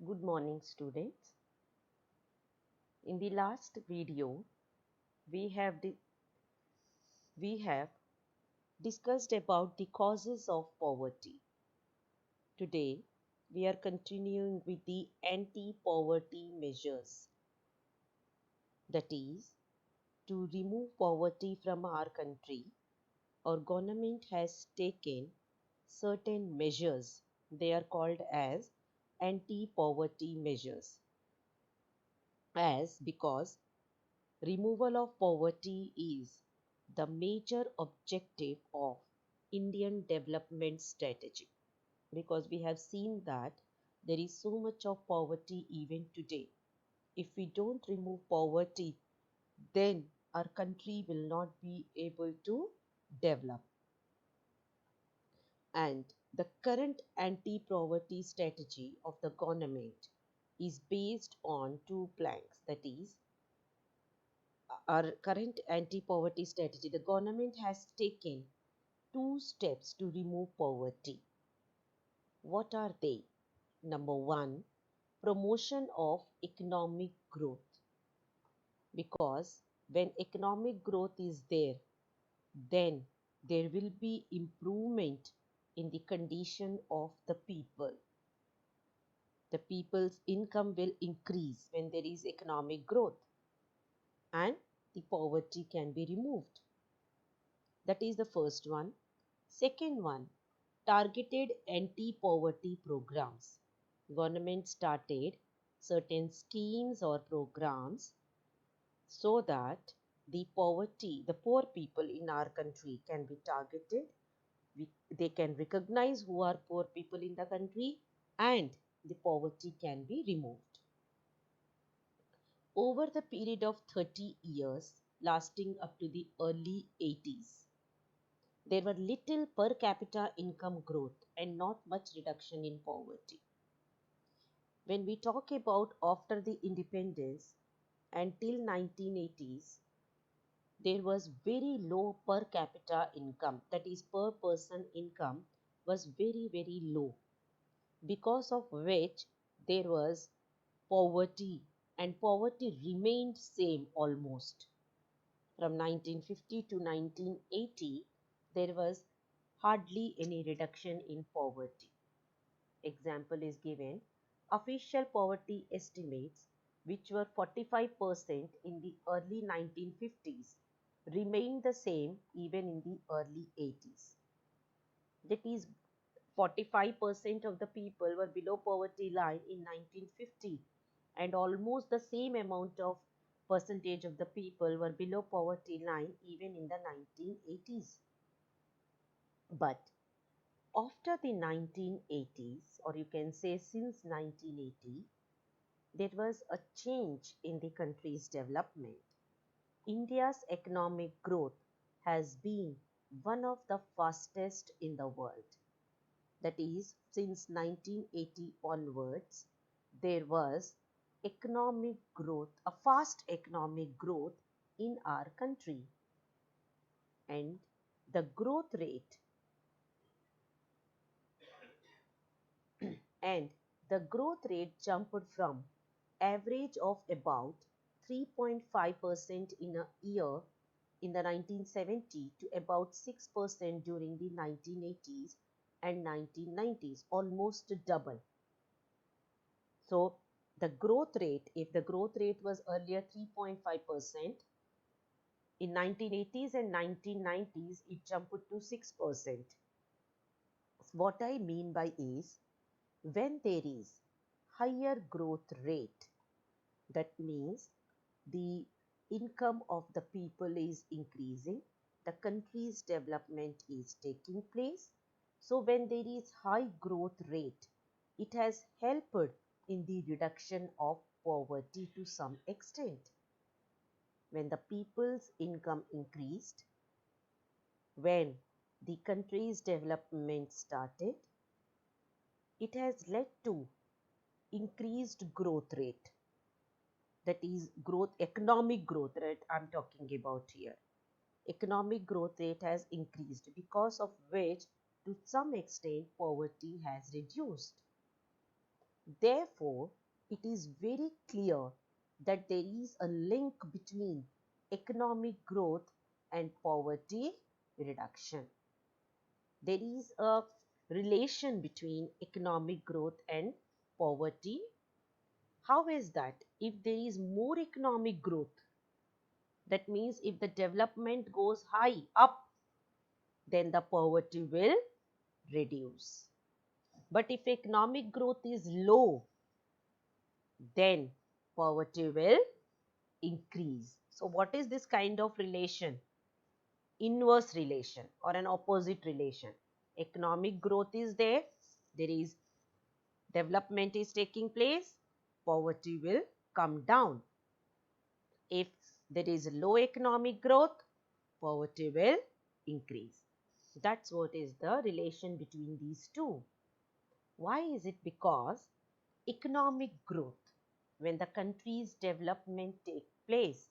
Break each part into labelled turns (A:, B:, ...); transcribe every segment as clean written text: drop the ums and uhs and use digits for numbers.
A: Good morning, students. In the last video, we have we have discussed about the causes of poverty. Today, we are continuing with the anti-poverty measures. That is, to remove poverty from our country, our government has taken certain measures. They are called as anti-poverty measures. Because removal of poverty is the major objective of Indian development strategy, because we have seen that there is so much of poverty even today. If we don't remove poverty, then our country will not be able to develop. And the current anti-poverty strategy of the government is based on two planks, that is, our current anti-poverty strategy, the government has taken two steps to remove poverty. What are they? Number one, promotion of economic growth. Because when economic growth is there, then there will be improvement in the condition of the people. The people's income will increase when there is economic growth, and the poverty can be removed. That is the first one. Second one, targeted anti-poverty programs. Government started certain schemes or programs so that the poor people in our country can be targeted. They can recognize who are poor people in the country, and the poverty can be removed. Over the period of 30 years, lasting up to the early 80s, there were little per capita income growth and not much reduction in poverty. When we talk about after the independence until 1980s, there was very low per capita income, that is per person income was very low, because of which there was poverty, and poverty remained same almost. From 1950 to 1980, there was hardly any reduction in poverty. Example is given. Official poverty estimates, which were 45% in the early 1950s, remained the same even in the early 80s. That is, 45% of the people were below poverty line in 1950, and almost the same amount of percentage of the people were below poverty line even in the 1980s. But after the 1980s, or you can say since 1980, there was a change in the country's development. India's economic growth has been one of the fastest in the world. That is, since 1980 onwards, there was economic growth, a fast economic growth in our country. And the growth rate and the growth rate jumped from average of about 3.5% in a year in the 1970s to about 6% during the 1980s and 1990s, almost double. So the growth rate, if the growth rate was earlier 3.5%, in 1980s and 1990s it jumped to 6%. What I mean by is, when there is higher growth rate, that means the income of the people is increasing, the country's development is taking place. So when there is high growth rate, it has helped in the reduction of poverty to some extent. When the people's income increased, when the country's development started, it has led to increased growth rate. That is economic growth rate I'm talking about here. Economic growth rate has increased, because of which to some extent poverty has reduced. Therefore, it is very clear that there is a link between economic growth and poverty reduction. There is a relation between economic growth and poverty. How is that? If there is more economic growth, that means if the development goes high up, then the poverty will reduce. But if economic growth is low, then poverty will increase. So what is this kind of relation? Inverse relation or an opposite relation. Economic growth is there is development is taking place, poverty will come down. If there is low economic growth, poverty will increase. That's what is the relation between these two. Why is it? Because economic growth, when the country's development takes place,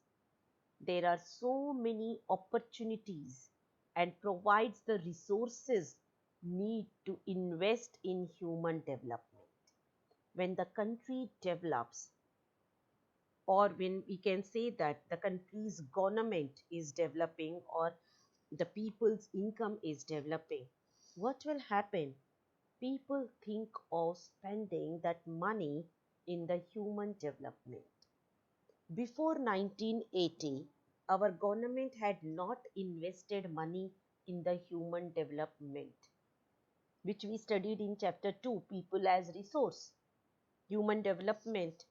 A: there are so many opportunities and provides the resources need to invest in human development. When the country develops, or when we can say that the country's government is developing or the people's income is developing, what will happen? People think of spending that money in the human development. Before 1980, our government had not invested money in the human development, which we studied in chapter 2, People as Resource. Human development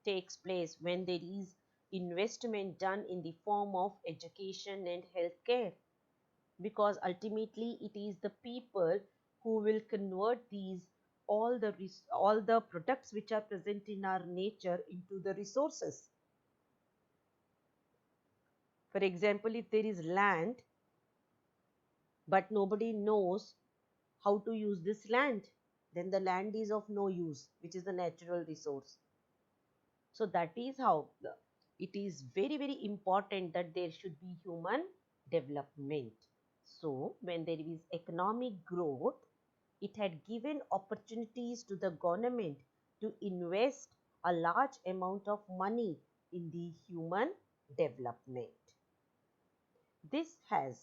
A: takes place when there is investment done in the form of education and healthcare, because ultimately it is the people who will convert these all the products which are present in our nature into the resources. For example, if there is land but nobody knows how to use this land, then the land is of no use, which is the natural resource. So that is how it is very, very important that there should be human development. So when there is economic growth, it had given opportunities to the government to invest a large amount of money in the human development. This has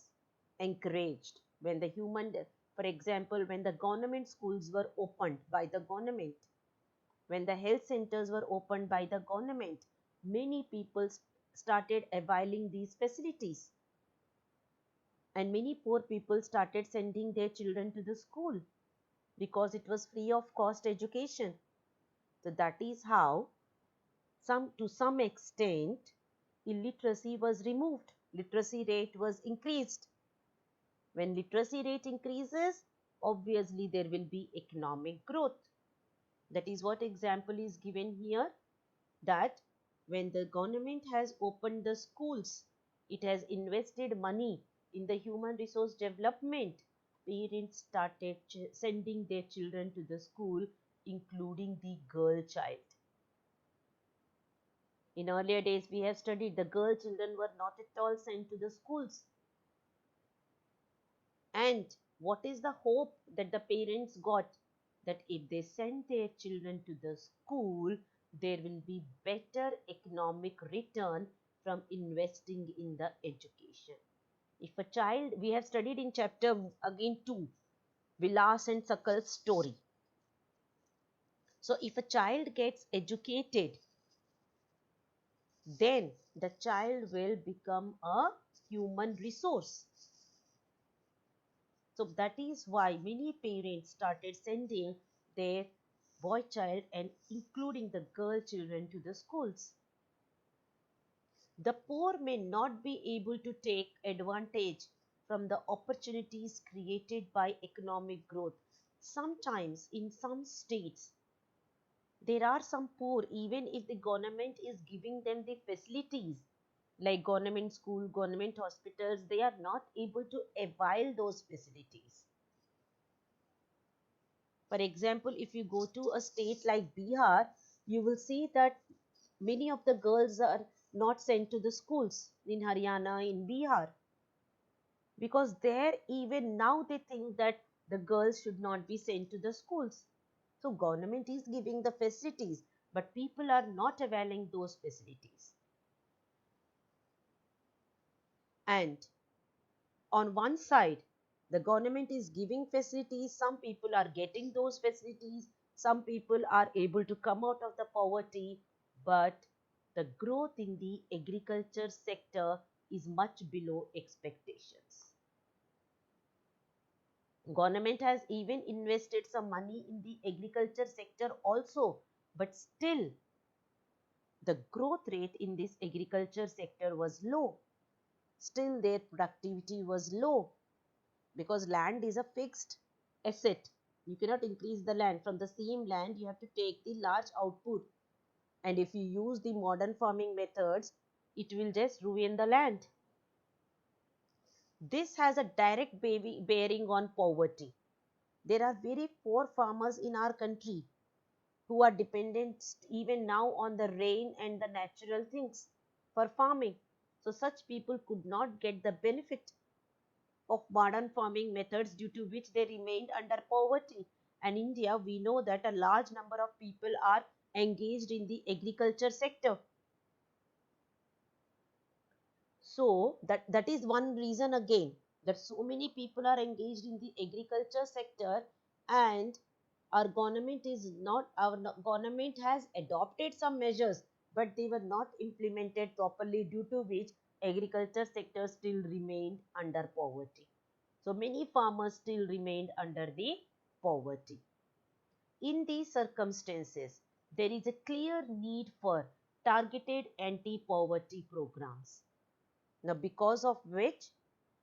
A: encouraged when the for example, when the government schools were opened by the government, when the health centers were opened by the government, many people started availing these facilities. And many poor people started sending their children to the school because it was free of cost education. So that is how to some extent illiteracy was removed. Literacy rate was increased. When literacy rate increases, obviously there will be economic growth. That is what example is given here, that when the government has opened the schools, it has invested money in the human resource development, parents started sending their children to the school, including the girl child. In earlier days, we have studied the girl children were not at all sent to the schools. And what is the hope that the parents got? That if they send their children to the school, there will be better economic return from investing in the education. If a child, we have studied in chapter again 2, Vilas and Sakal's story. So if a child gets educated, then the child will become a human resource. So that is why many parents started sending their boy child and including the girl children to the schools. The poor may not be able to take advantage from the opportunities created by economic growth. Sometimes in some states, there are some poor, even if the government is giving them the facilities like government school, government hospitals, they are not able to avail those facilities. For example, if you go to a state like Bihar, you will see that many of the girls are not sent to the schools in Haryana, in Bihar, because there even now they think that the girls should not be sent to the schools. So government is giving the facilities, but people are not availing those facilities. And on one side, the government is giving facilities, some people are getting those facilities, some people are able to come out of the poverty, but the growth in the agriculture sector is much below expectations. Government has even invested some money in the agriculture sector also, but still the growth rate in this agriculture sector was low. Still their productivity was low, because land is a fixed asset. You cannot increase the land. From the same land, you have to take the large output. And if you use the modern farming methods, it will just ruin the land. This has a direct bearing on poverty. There are very poor farmers in our country who are dependent even now on the rain and the natural things for farming. So such people could not get the benefit of modern farming methods, due to which they remained under poverty. And India, we know that a large number of people are engaged in the agriculture sector. So that is one reason again, that so many people are engaged in the agriculture sector, and our government has adopted some measures, but they were not implemented properly, due to which agriculture sector still remained under poverty. So many farmers still remained under the poverty. In these circumstances, there is a clear need for targeted anti-poverty programs. Now, because of which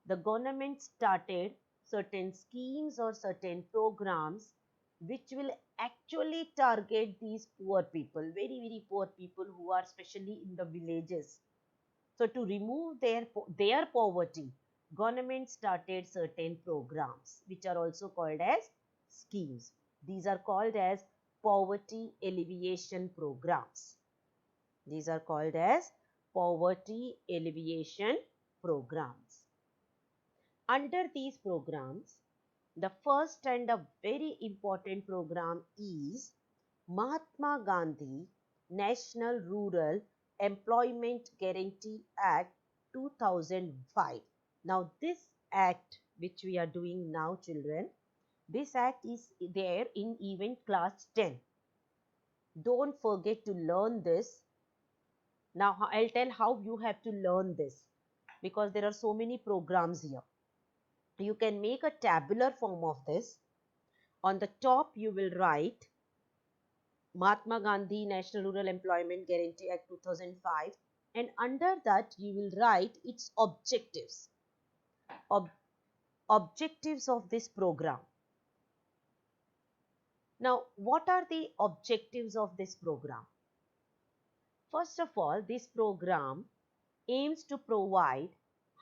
A: the government started certain schemes or certain programs which will actually target these poor people, very, very poor people who are especially in the villages. So to remove their poverty, government started certain programs which are also called as schemes. These are called as poverty alleviation programs. These are called as poverty alleviation programs. Under these programs, the first and a very important program is Mahatma Gandhi National Rural Employment Guarantee Act 2005. Now this act which we are doing now, children, this act is there in even class 10. Don't forget to learn this. Now I'll tell how you have to learn this, because there are so many programs here. You can make a tabular form of this. On the top you will write Mahatma Gandhi National Rural Employment Guarantee Act 2005, and under that you will write its objectives. Objectives of this program. Now, what are the objectives of this program? First of all, this program aims to provide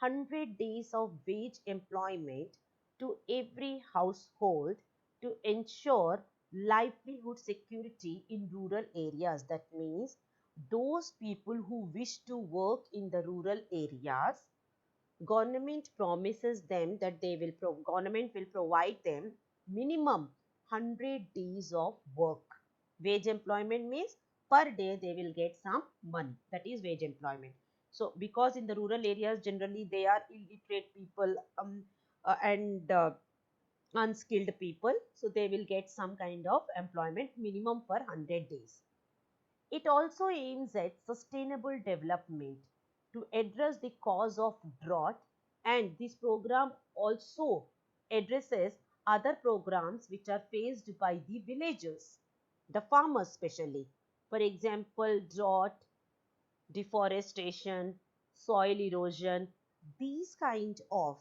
A: 100 days of wage employment to every household to ensure livelihood security in rural areas. That means those people who wish to work in the rural areas, government promises them that government will provide them minimum 100 days of work. Wage employment means per day they will get some money. That is wage employment. So because in the rural areas generally they are illiterate people and unskilled people, so they will get some kind of employment minimum for 100 days. It also aims at sustainable development to address the cause of drought, and this program also addresses other programs which are faced by the villagers, the farmers especially. For example, drought, deforestation, soil erosion, these kind of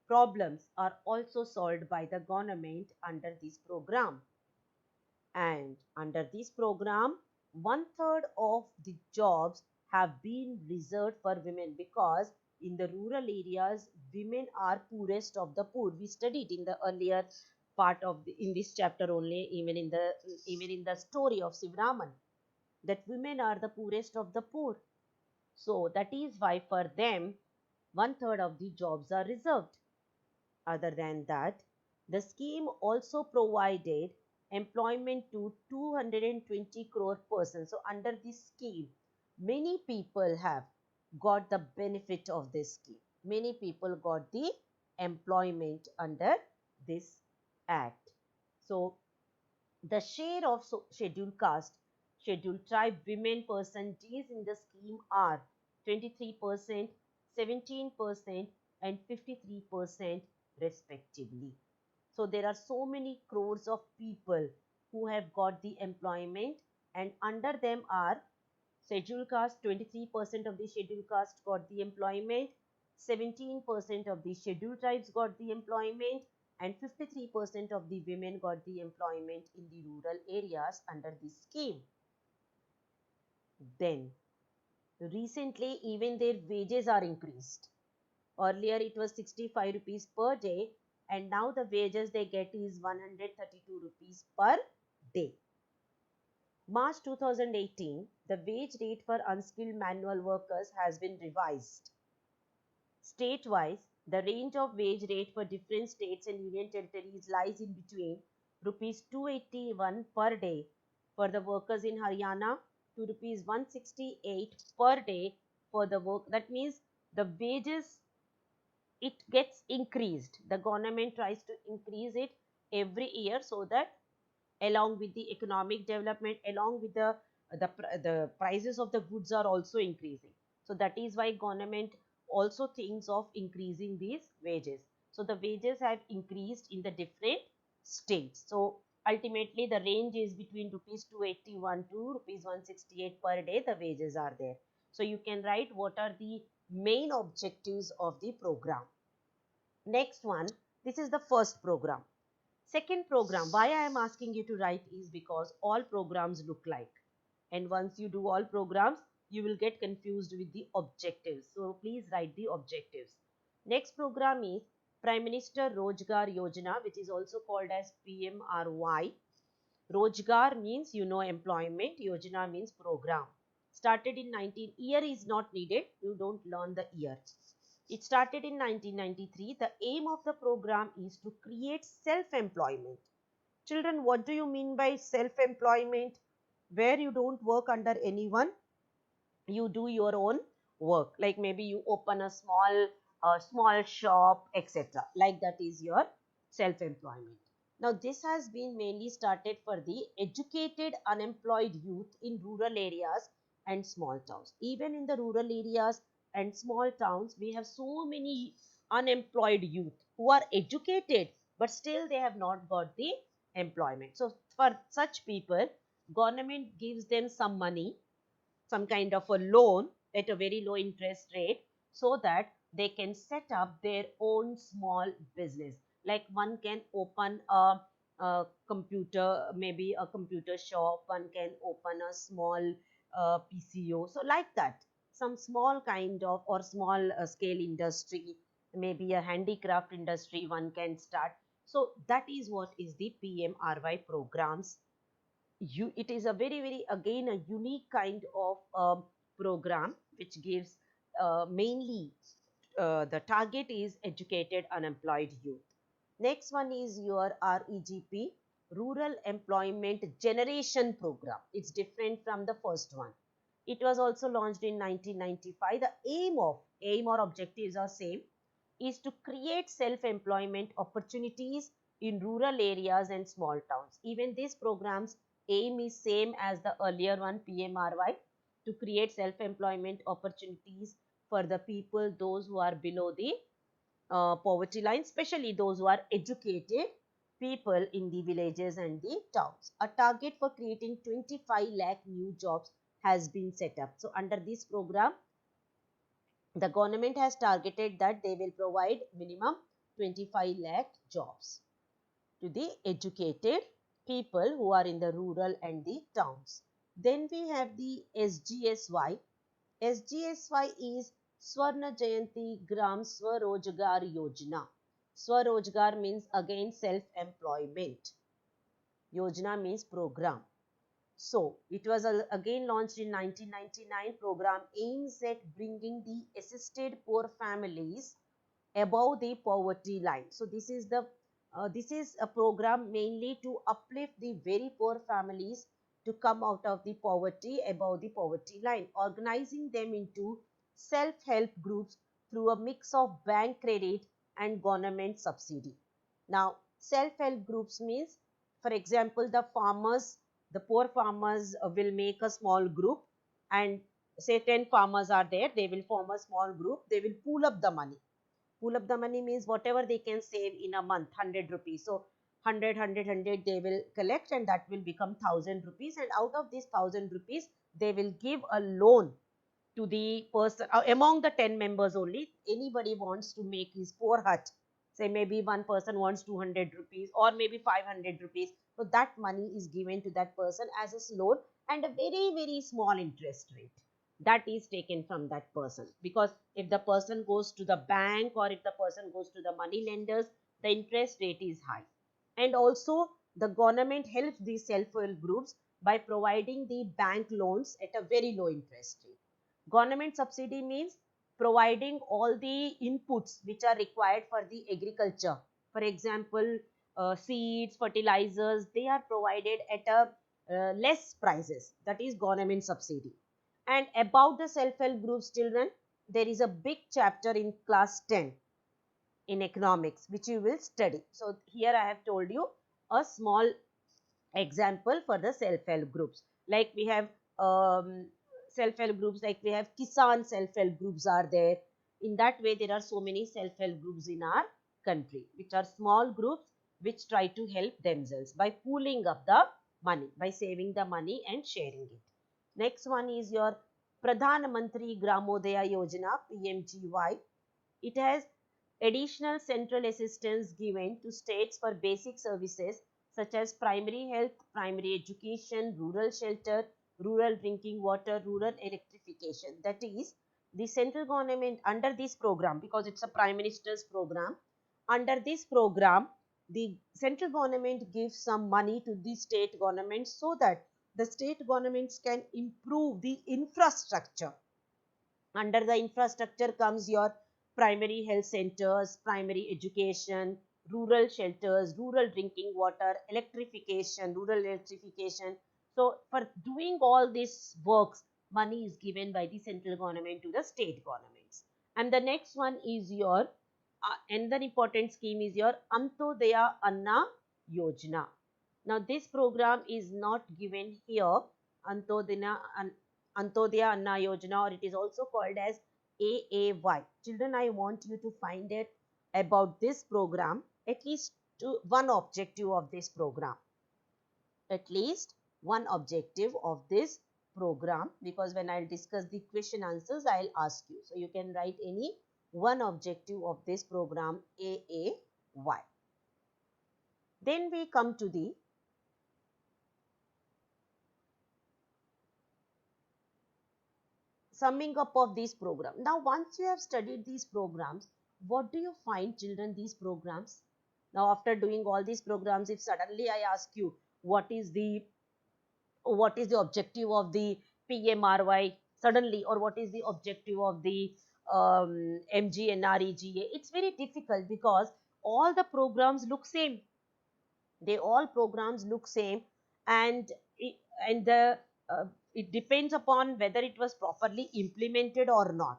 A: problems are also solved by the government under this program. And under this program, 1/3 of the jobs have been reserved for women, because in the rural areas women are poorest of the poor. We studied in the earlier part of in this chapter only, even in the story of Sivaraman, that women are the poorest of the poor. So that is why for them 1/3 of the jobs are reserved. Other than that, the scheme also provided employment to 220 crore persons. So under this scheme, many people have got the benefit of this scheme. Many people got the employment under this act. So the share of scheduled caste, scheduled tribe women percentages in the scheme are 23%, 17% and 53% respectively. So there are so many crores of people who have got the employment, and under them are scheduled caste, 23% of the scheduled caste got the employment, 17% of the scheduled tribes got the employment, and 53% of the women got the employment in the rural areas under this scheme. Then, recently, even their wages are increased. Earlier, it was 65 rupees per day, and now the wages they get is 132 rupees per day. March 2018, the wage rate for unskilled manual workers has been revised. State-wise, the range of wage rate for different states and union territories lies in between rupees 281 per day for the workers in Haryana to rupees 168 per day for the work. That means the wages, it gets increased. The government tries to increase it every year so that along with the economic development, along with the prices of the goods are also increasing. So that is why government also thinks of increasing these wages. So the wages have increased in the different states. So ultimately the range is between rupees 281 to rupees 168 per day. The wages are there. So you can write what are the main objectives of the program. Next one, this is the first program. Second program, why I am asking you to write is because all programs look like. And once you do all programs, you will get confused with the objectives. So please write the objectives. Next program is Prime Minister Rojgar Yojana, which is also called as PMRY. Rojgar means employment. Yojana means program. Started in 19, year is not needed. You don't learn the year. It started in 1993. The aim of the program is to create self-employment. Children, what do you mean by self-employment? Where you don't work under anyone, you do your own work. Like maybe you open a small shop, etc. Like that is your self-employment. Now this has been mainly started for the educated unemployed youth in rural areas and small towns. Even in the rural areas and small towns, we have so many unemployed youth who are educated but still they have not got the employment. So for such people, government gives them some money, some kind of a loan at a very low interest rate, so that they can set up their own small business. Like one can open a computer, maybe a computer shop, one can open a small PCO. So like that, some small kind of or small scale industry, maybe a handicraft industry one can start. So that is what is the PMRY programs. It is a very again a unique kind of program which gives mainly the target is educated unemployed youth. Next one is your REGP, Rural Employment Generation Program. It's different from the first one. It was also launched in 1995. The aim or objectives are same, is to create self-employment opportunities in rural areas and small towns. Even these programs aim is same as the earlier one, PMRY, to create self-employment opportunities for the people, those who are below the poverty line, especially those who are educated people in the villages and the towns. A target for creating 25 lakh new jobs has been set up. So under this program, the government has targeted that they will provide minimum 25 lakh jobs to the educated people who are in the rural and the towns. Then we have the SGSY. SGSY is Swarna Jayanti Gram Swarojgar Yojana. Swarojgar means again self-employment. Yojana means program. So, it was again launched in 1999. Program aims at bringing the assisted poor families above the poverty line. So, this is the This is a program mainly to uplift the very poor families to come out of the poverty, above the poverty line, organizing them into self-help groups through a mix of bank credit and government subsidy. Now, self-help groups means, for example, the poor farmers will make a small group, and say 10 farmers are there, they will form a small group, they will pool up the money. Pool up the money means whatever they can save in a month, 100 rupees. So 100 they will collect, and that will become 1000 rupees, and out of this 1000 rupees they will give a loan to the person, among the 10 members only. Anybody wants to make his poor hut, say maybe one person wants 200 rupees or maybe 500 rupees, so that money is given to that person as a loan, and a very very small interest rate that is taken from that person. Because if the person goes to the bank or if the person goes to the money lenders, the interest rate is high. And also the government helps these self-help groups by providing the bank loans at a very low interest rate. Government subsidy means providing all the inputs which are required for the agriculture. For example, seeds, fertilizers, they are provided at a less prices. That is government subsidy. And about the self-help groups, children, there is a big chapter in class 10 in economics which you will study. So here I have told you a small example for the self-help groups. Like we have self-help groups, like we have Kisan self-help groups are there. In that way, there are so many self-help groups in our country, which are small groups which try to help themselves by pooling up the money, by saving the money and sharing it. Next one is your Pradhan Mantri Gramodaya Yojana, PMGY. It has additional central assistance given to states for basic services such as primary health, primary education, rural shelter, rural drinking water, rural electrification. That is, the central government under this program, because it's a prime minister's program, under this program, the central government gives some money to the state government so that the state governments can improve the infrastructure. Under the infrastructure comes your primary health centers, primary education, rural shelters, rural drinking water, electrification, rural electrification. So for doing all these works, money is given by the central government to the state governments. And the next one is your another important scheme is your Antodaya Anna Yojana. Now this program is not given here, Antodaya Antodaya Anna Yojana, or it is also called as AAY. Children, I want you to find it about this program, at least one objective of this program. At least one objective of this program, because when I'll discuss the question answers, I'll ask you. So you can write any one objective of this program, AAY. Then we come to the summing up of these programs. Now, once you have studied these programs, what do you find, children, these programs? Now, after doing all these programs, if suddenly I ask you what is the objective of the PMRY suddenly, or what is the objective of the MGNREGA, it's very difficult because all the programs look same. They all programs look same, and and the it depends upon whether it was properly implemented or not.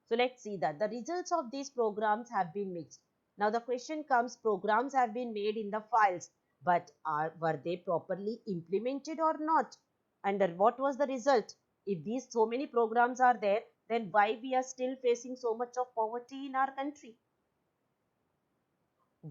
A: So let's see that the results of these programs have been mixed. Now the question comes, programs have been made in the files, but were they properly implemented or not? And what was the result? If these so many programs are there, then why we are still facing so much of poverty in our country?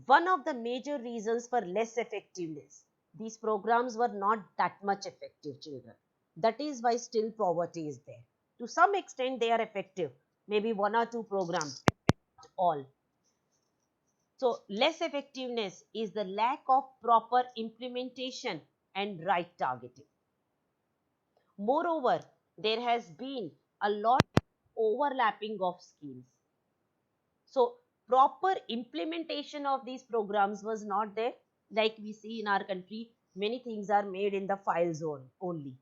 A: One of the major reasons for less effectiveness, these programs were not that much effective, children. That is why still poverty is there. To some extent they are effective, maybe one or two programs, not all. So less effectiveness is the lack of proper implementation and right targeting. Moreover, there has been a lot of overlapping of schemes. So proper implementation of these programs was not there. Like we see in our country, many things are made in the file zone only.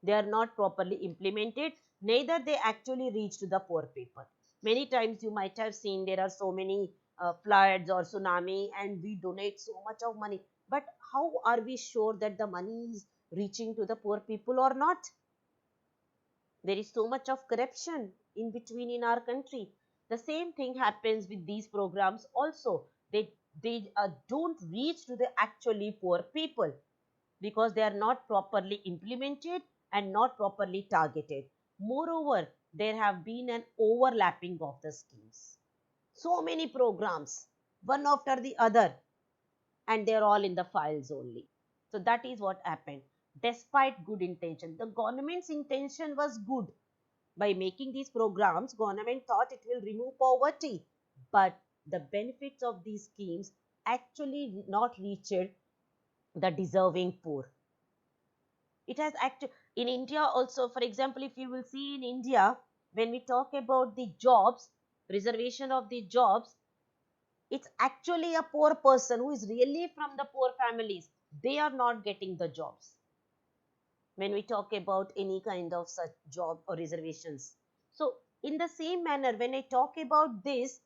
A: They are not properly implemented, neither they actually reach to the poor people. Many times you might have seen there are so many floods or tsunami, and we donate so much of money. But how are we sure that the money is reaching to the poor people or not? There is so much of corruption in between in our country. The same thing happens with these programs also. They don't reach to the actually poor people because they are not properly implemented and not properly targeted. Moreover, there have been an overlapping of the schemes. So many programs, one after the other, and they're all in the files only. So that is what happened. Despite good intention, the government's intention was good. By making these programs, government thought it will remove poverty, but the benefits of these schemes actually not reached the deserving poor. It has actually, in India also, for example, if you will see in India, when we talk about the jobs, reservation of the jobs, it's actually a poor person who is really from the poor families. They are not getting the jobs when we talk about any kind of such job or reservations. So, in the same manner, when I talk about this,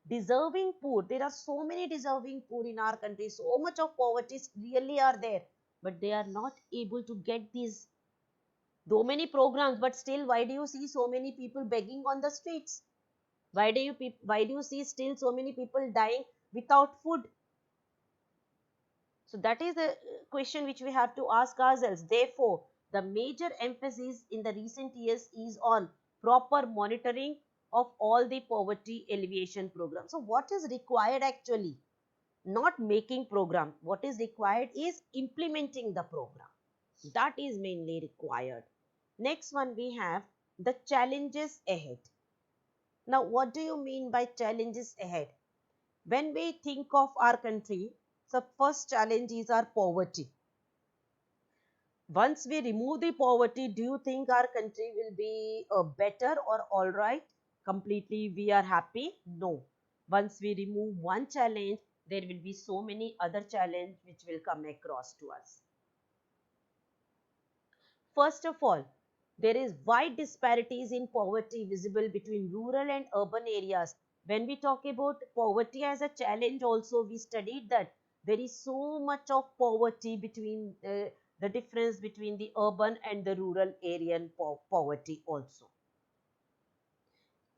A: deserving poor, there are so many deserving poor in our country, so much of poverty really are there, but they are not able to get these so many programs. But still, why do you see so many people begging on the streets? Why do you see still so many people dying without food? So that is the question which we have to ask ourselves. Therefore, the major emphasis in the recent years is on proper monitoring of all the poverty alleviation programs. So what is required actually? Not making program. What is required is implementing the program. That is mainly required. Next one we have the challenges ahead. Now, what do you mean by challenges ahead? When we think of our country, the first challenge is our poverty. Once we remove the poverty, do you think our country will be better or all right? Completely, we are happy? No. Once we remove one challenge, there will be so many other challenges which will come across to us. First of all, there is wide disparities in poverty visible between rural and urban areas. When we talk about poverty as a challenge also, we studied that there is so much of poverty between the difference between the urban and the rural area poverty also.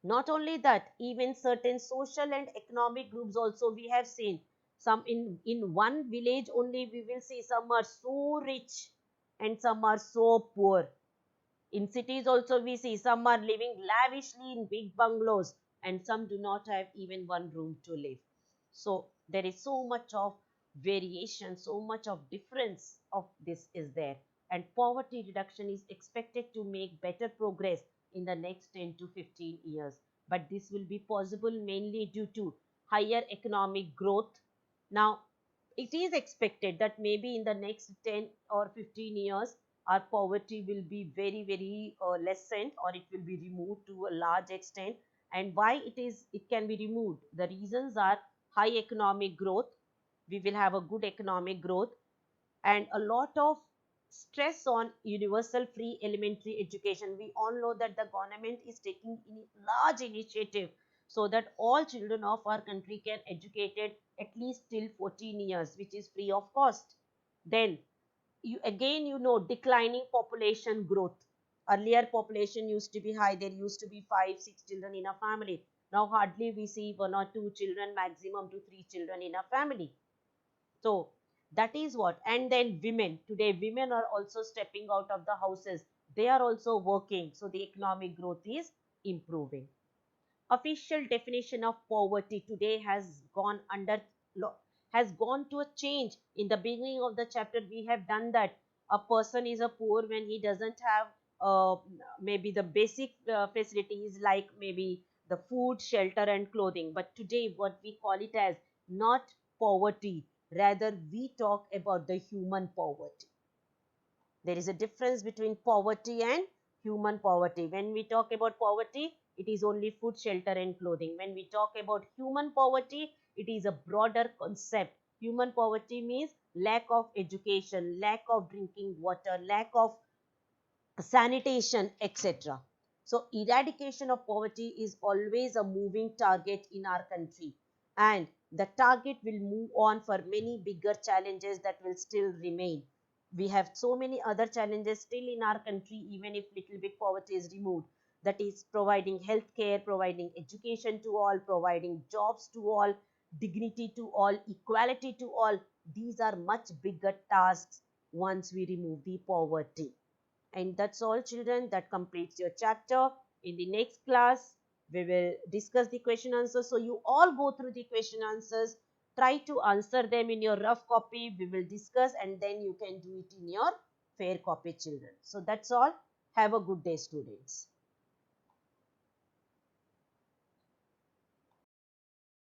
A: Not only that, even certain social and economic groups also we have seen. Some in one village only we will see some are so rich and some are so poor. In cities also we see some are living lavishly in big bungalows and some do not have even one room to live. So there is so much of variation, so much of difference of this is there. And poverty reduction is expected to make better progress in the next 10 to 15 years. But this will be possible mainly due to higher economic growth. Now, it is expected that maybe in the next 10 or 15 years, our poverty will be very lessened or it will be removed to a large extent. And why it can be removed, the reasons are high economic growth. We will have a good economic growth and a lot of stress on universal free elementary education. We all know that the government is taking large initiative so that all children of our country can educated at least till 14 years, which is free of cost. Then declining population growth. Earlier population used to be high. There used to be 5 6 children in a family. Now hardly we see 1 or 2 children, maximum to 3 children in a family. So that is what. And then women, today women are also stepping out of the houses. They are also working, so the economic growth is improving. Official definition of poverty today has gone to a change. In the beginning of the chapter we have done that a person is a poor when he doesn't have maybe the basic facilities like maybe the food, shelter and clothing. But today what we call it as not poverty, rather we talk about the human poverty. There is a difference between poverty and human poverty. When we talk about poverty, it is only food, shelter and clothing. When we talk about human poverty, it is a broader concept. Human poverty means lack of education, lack of drinking water, lack of sanitation, etc. So eradication of poverty is always a moving target in our country. and the target will move on for many bigger challenges that will still remain. We have so many other challenges still in our country, even if little bit poverty is removed. That is providing health care, providing education to all, providing jobs to all, dignity to all, equality to all. These are much bigger tasks once we remove the poverty. And that's all, children. That completes your chapter. In the next class, we will discuss the question answers. So you all go through the question answers. Try to answer them in your rough copy. We will discuss and then you can do it in your fair copy, children. So that's all. Have a good day, students.